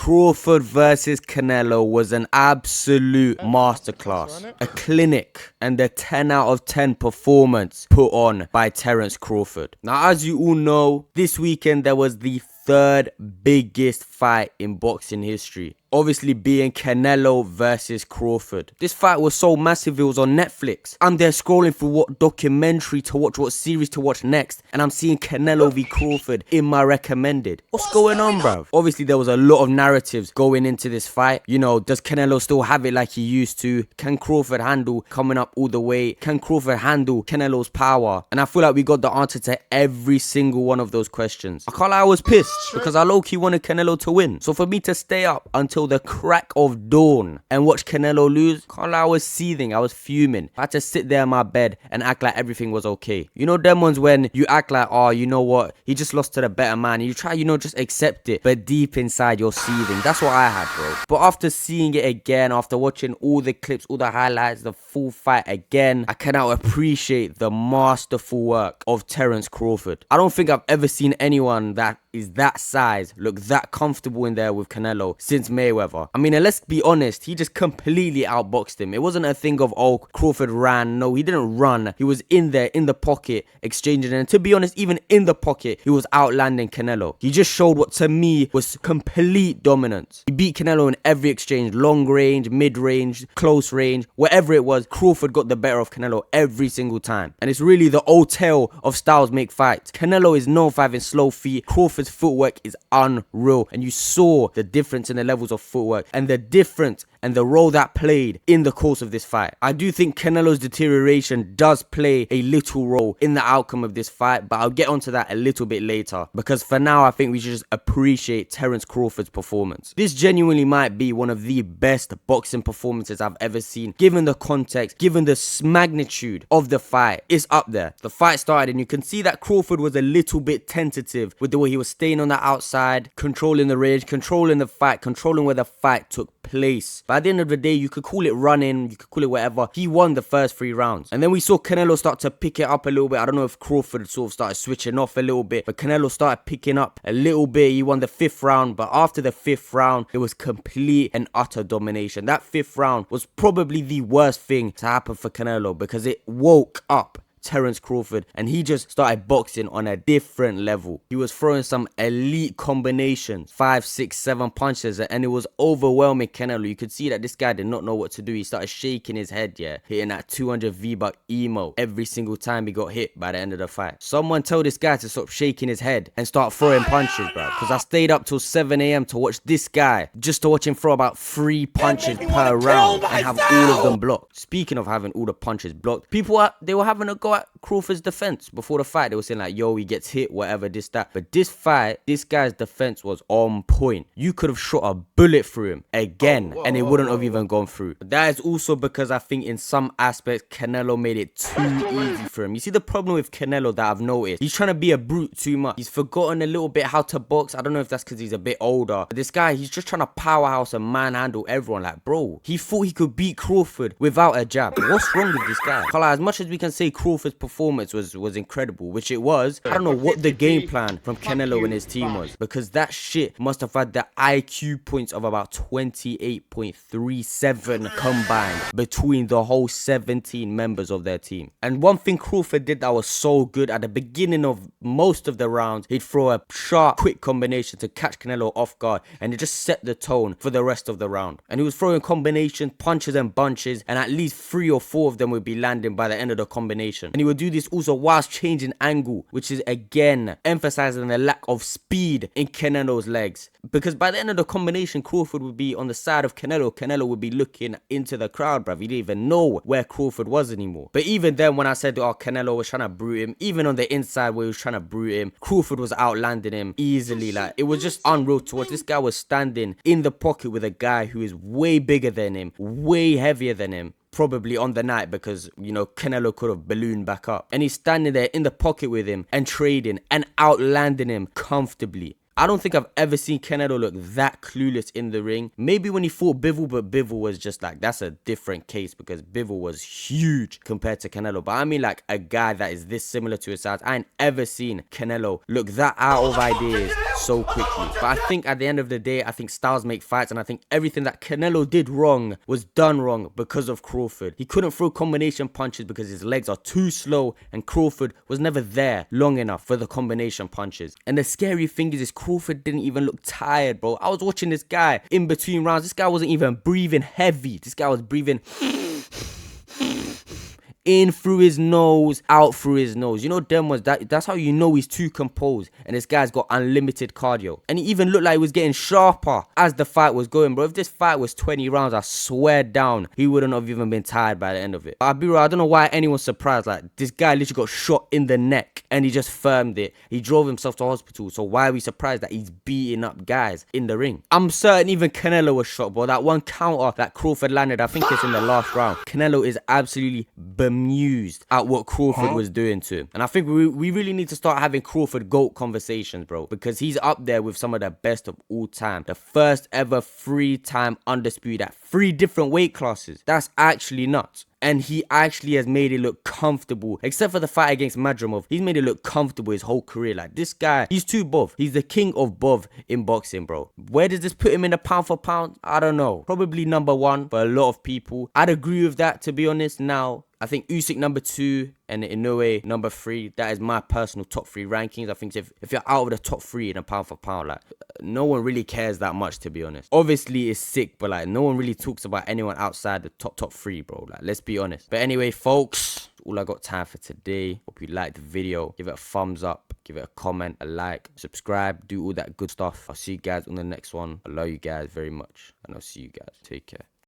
Crawford versus Canelo was an absolute masterclass, a clinic, and a 10 out of 10 performance put on by Terence Crawford. Now, as you all know, this weekend there was the third biggest fight in boxing history. Obviously being Canelo versus Crawford. This fight was so massive it was on Netflix. I'm there scrolling through what documentary to watch, what series to watch next, and I'm seeing Canelo v Crawford in my recommended. What's going on, bruv? Obviously there was a lot of narratives going into this fight. You know, does Canelo still have it like he used to? Can Crawford handle coming up all the way? Can Crawford handle Canelo's power? And I feel like we got the answer to every single one of those questions. I can't lie, I was pissed because I low-key wanted Canelo to win. So for me to stay up until the crack of dawn and watch Canelo lose, can't lie, I was seething, I was fuming. I had to sit there in my bed and act like everything was okay. You know them ones when you act like, oh, you know what, he just lost to the better man. You try, you know, just accept it, but deep inside you're seething. That's what I had, bro. But after seeing it again, after watching all the clips, all the highlights, the full fight again, I cannot appreciate the masterful work of Terence Crawford. I don't think I've ever seen anyone that is that size look that comfortable in there with Canelo since Mayweather. I mean, and let's be honest, he just completely outboxed him. It wasn't a thing of, oh, Crawford ran. No, he didn't run. He was in there in the pocket exchanging, and to be honest, even in the pocket he was outlanding Canelo. He just showed what to me was complete dominance. He beat Canelo in every exchange, long range, mid range, close range, whatever it was. Crawford got the better of Canelo every single time, and it's really the old tale of styles make fights. Canelo is known for having slow feet. Crawford's footwork is unreal, and you saw the difference in the levels of footwork and the difference and the role that played in the course of this fight. I do think Canelo's deterioration does play a little role in the outcome of this fight, but I'll get onto that a little bit later, because for now I think we should just appreciate Terence Crawford's performance. This genuinely might be one of the best boxing performances I've ever seen. Given the context, given the magnitude of the fight, it's up there. The fight started and you can see that Crawford was a little bit tentative with the way he was staying on the outside, controlling the range, controlling the fight, controlling where the fight took place. But at the end of the day, you could call it running, you could call it whatever. He won the first 3 rounds. And then we saw Canelo start to pick it up a little bit. I don't know if Crawford sort of started switching off a little bit, but Canelo started picking up a little bit. He won the 5th round, but after the 5th round, it was complete and utter domination. That 5th round was probably the worst thing to happen for Canelo because it woke up Terence Crawford and he just started boxing on a different level. He was throwing some elite combinations, 5, 6, 7 punches, and it was overwhelming Canelo. You could see that this guy did not know what to do. He started shaking his head, yeah, hitting that 200 V-buck emo every single time he got hit by the end of the fight. Someone tell this guy to stop shaking his head and start throwing punches, bro, because I stayed up till 7 a.m. to watch this guy, just to watch him throw about 3 punches per round and have all of them blocked. Speaking of having all the punches blocked, they were having a go at Crawford's defense before the fight. They were saying like, yo, he gets hit, whatever, this, that. But this fight, this guy's defense was on point. You could have shot a bullet through him again and it wouldn't have even gone through. But that is also because I think in some aspects Canelo made it too easy for him. You see the problem with Canelo that I've noticed? He's trying to be a brute too much. He's forgotten a little bit how to box. I don't know if that's because he's a bit older. But this guy, he's just trying to powerhouse and manhandle everyone. Like, bro, he thought he could beat Crawford without a jab. What's wrong with this guy? As much as we can say Crawford's performance was incredible, which it was, I don't know what the game plan from Canelo and his team was, because that shit must have had the IQ points of about 28.37 combined between the whole 17 members of their team. And one thing Crawford did that was so good, at the beginning of most of the rounds, he'd throw a sharp, quick combination to catch Canelo off guard, and it just set the tone for the rest of the round. And he was throwing combinations, punches and bunches, and at least 3 or 4 of them would be landing by the end of the combination. And he would do this also whilst changing angle, which is again emphasizing the lack of speed in Canelo's legs, because by the end of the combination Crawford would be on the side of Canelo would be looking into the crowd, bruv. He didn't even know where Crawford was anymore. But even then, when I said, oh, Canelo was trying to brute him, even on the inside where he was trying to brute him, Crawford was outlanding him easily. Like, it was just unreal to watch. This guy was standing in the pocket with a guy who is way bigger than him, way heavier than him, probably on the night, because, you know, Canelo could have ballooned back up. And he's standing there in the pocket with him and trading and outlanding him comfortably. I don't think I've ever seen Canelo look that clueless in the ring. Maybe when he fought Bivol, but Bivol was just like, that's a different case because Bivol was huge compared to Canelo. But I mean like a guy that is this similar to his size. I ain't ever seen Canelo look that out of ideas so quickly. But I think at the end of the day, I think styles make fights, and I think everything that Canelo did wrong was done wrong because of Crawford. He couldn't throw combination punches because his legs are too slow, and Crawford was never there long enough for the combination punches. And the scary thing is Crawford didn't even look tired, bro. I was watching this guy in between rounds. This guy wasn't even breathing heavy. This guy was breathing in through his nose, out through his nose. You know, them ones, that's how you know he's too composed. And this guy's got unlimited cardio. And he even looked like he was getting sharper as the fight was going, bro. If this fight was 20 rounds, I swear down, he wouldn't have even been tired by the end of it. I'll be real, I don't know why anyone's surprised. Like, this guy literally got shot in the neck and he just firmed it. He drove himself to hospital. So why are we surprised that he's beating up guys in the ring? I'm certain even Canelo was shocked, bro. That one counter that Crawford landed, I think it's in the last round. Canelo is absolutely bemused at what Crawford was doing to him. And I think we really need to start having Crawford GOAT conversations, bro, because he's up there with some of the best of all time. The first ever 3-time undisputed at 3 different weight classes. That's actually nuts. And he actually has made it look comfortable. Except for the fight against Madrimov, he's made it look comfortable his whole career. Like, this guy, he's too buff. He's the king of buff in boxing, bro. Where does this put him in the pound for pound? I don't know. Probably number 1 for a lot of people. I'd agree with that, to be honest. Now, I think Usyk number 2 and Inoue number 3. That is my personal top 3 rankings. I think if you're out of the top 3 in a pound for pound, like, no one really cares that much, to be honest. Obviously, it's sick, but like, no one really talks about anyone outside the top 3, bro. Like, let's be honest. But anyway, folks, all I got time for today. Hope you liked the video. Give it a thumbs up, give it a comment, a like, subscribe, do all that good stuff. I'll see you guys on the next one. I love you guys very much, and I'll see you guys. Take care.